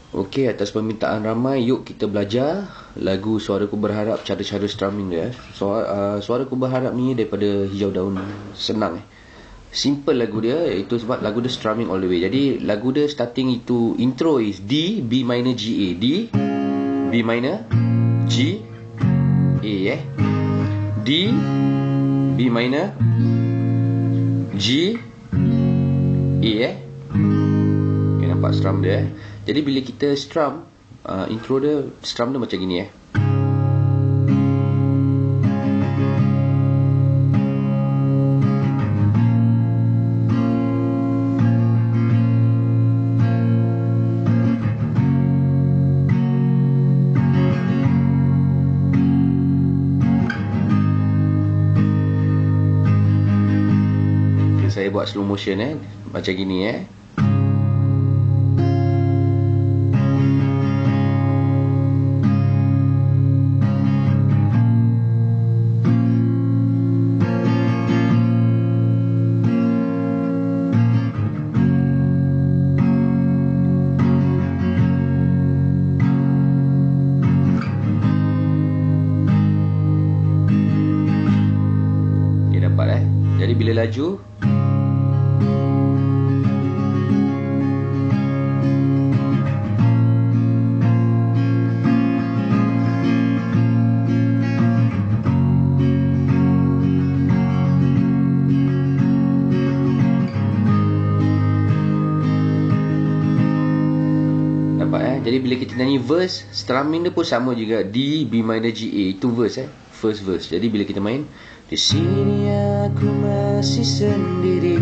Okey, atas permintaan ramai, yuk kita belajar lagu Suaraku Berharap, cara-cara strumming dia. Suaraku Berharap ni daripada Hijau Daun, senang. Simple lagu dia, itu sebab lagu dia strumming all the way. Jadi lagu dia starting itu, intro is D, B minor, G, A. D, B minor, G, A, D, B minor, G, A, okay, nampak strum dia. Jadi bila kita strum, intro dia, strum dia macam gini Okay, saya buat slow motion macam gini Jadi bila laju, dapat Jadi bila kita nyanyi verse, strumming dia pun sama juga, D, B minor, G, A. Itu verse first verse. Jadi bila kita main, di sini aku masih sendiri,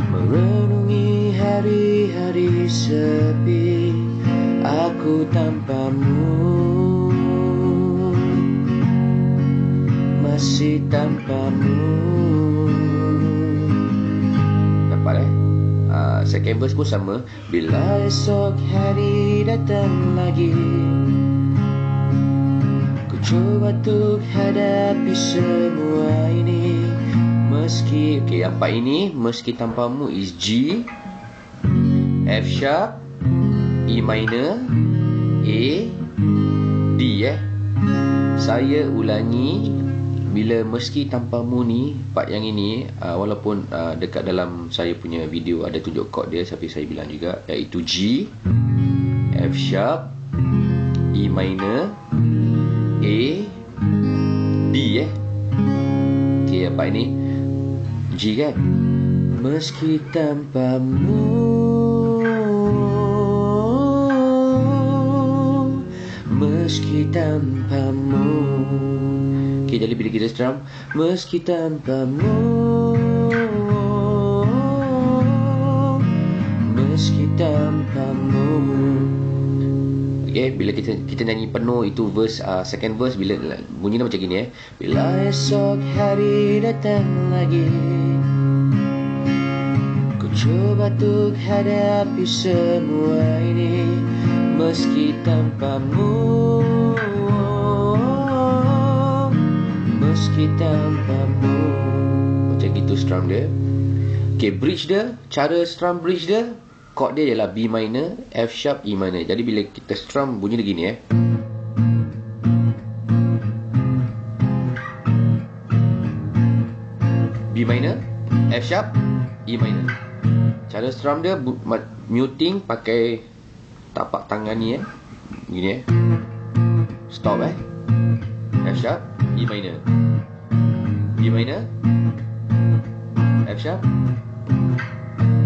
merenungi hari-hari sepi, aku tanpamu, masih tanpamu. Dapat second verse pun sama. Bila esok hari datang lagi, coba untuk hadapi semua ini, meski, okay, apa ini? Meski tanpamu is G, F sharp, E minor, A, D Saya ulangi, bila meski tanpamu ni, part yang ini, walaupun dekat dalam saya punya video ada tunjuk chord dia, tapi saya bilang juga, iaitu G, F sharp, E minor, A, D Okay, apa ini? G kan? Meski tanpamu, meski tanpamu. Okay, jadi bila kita strum, meski tanpamu, meski tanpamu. Okay, bila kita nyanyi penuh itu verse, second verse, bila bunyinya macam gini Bila esok hari datang lagi, ku coba untuk hadapi semua ini, meski tanpamu, meski tanpamu. Macam gitu strum dia. Okay, bridge dia, cara strum bridge dia, chord dia ialah B minor, F sharp, E minor. Jadi bila kita strum, bunyi dia gini B minor, F sharp, E minor. Cara strum dia muting pakai tapak tangan ni gini stop F sharp, E minor, B minor, F sharp,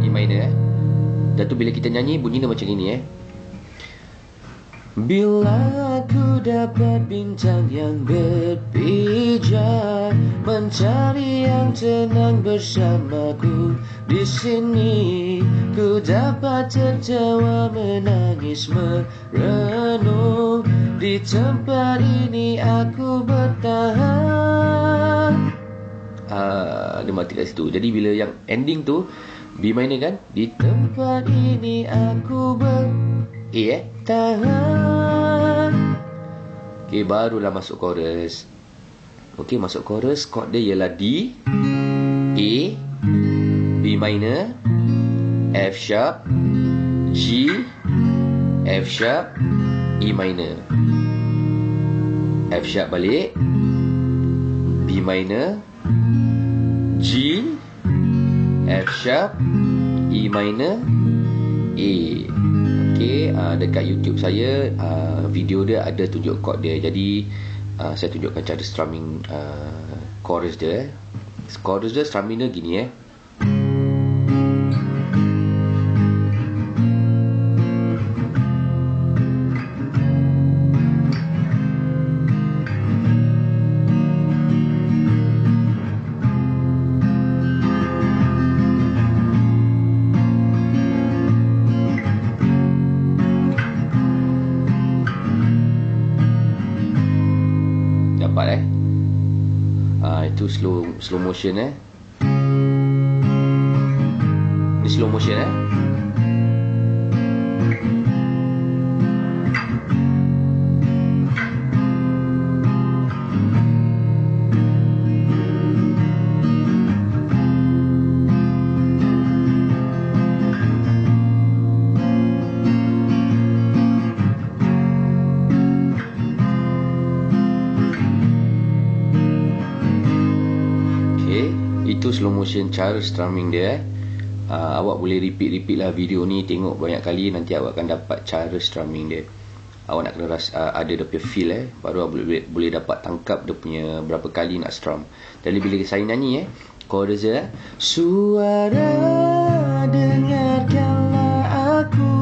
E minor Dan tu bila kita nyanyi, bunyi dia macam gini Bila aku dapat bintang yang berpijar, mencari yang tenang bersamaku di sini, ku dapat tertawa, menangis, merenung. Di tempat ini aku bertahan. Dia mati kat situ. Jadi bila yang ending tu B minor kan, di tempat ini aku tahan. Okay, barulah masuk chorus. Okay, masuk chorus, chord dia ialah D, A, B minor, F sharp, G, G, F sharp, E minor. F sharp balik, B minor, G, F sharp, E minor, A. Okey, dekat YouTube saya video dia ada tunjuk chord dia. Jadi saya tunjukkan cara strumming chorus dia. Chorus dia strumming dia gini dapat itu slow motion Ini slow motion Itu slow motion cara strumming dia awak boleh repeat lah video ni, tengok banyak kali, nanti awak akan dapat cara strumming dia. Awak nak kena rasa ada dia punya feel baru awak boleh dapat tangkap dia punya berapa kali nak strum. Jadi bila saya nyanyi chorus dia, suara dengarkanlah aku,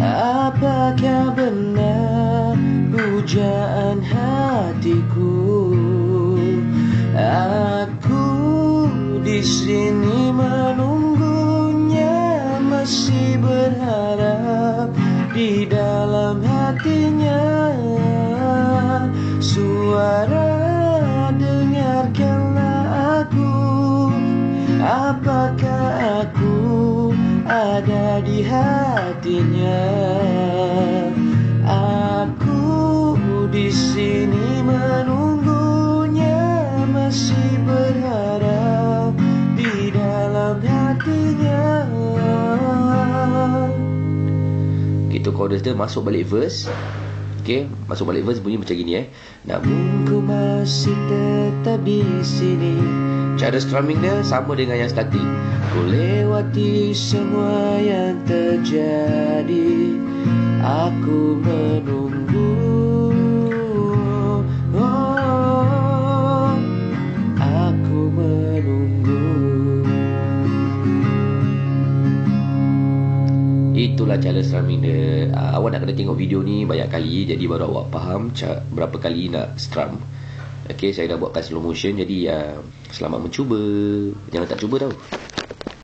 apakah benar pujaan hatiku, aku di sini menunggunya, masih berharap di dalam hatinya. Suara dengarkanlah aku, apakah aku ada di hatinya. Aku di sini menunggunya, masih berharap di dalam hatinya. Gitu chorus dia. Masuk balik verse. Okey, masuk balik verse bunyi macam gini namun ku masih tetap di sini. Cara strumming dia sama dengan yang starting. Ku lewati semua yang terjadi, aku menunggu, aku menunggu. Itulah cara strumming dia. Awak nak kena tengok video ni banyak kali, jadi baru awak faham berapa kali nak strum. Okey, saya dah buatkan slow motion, jadi selamat mencuba. Jangan tak cuba tau.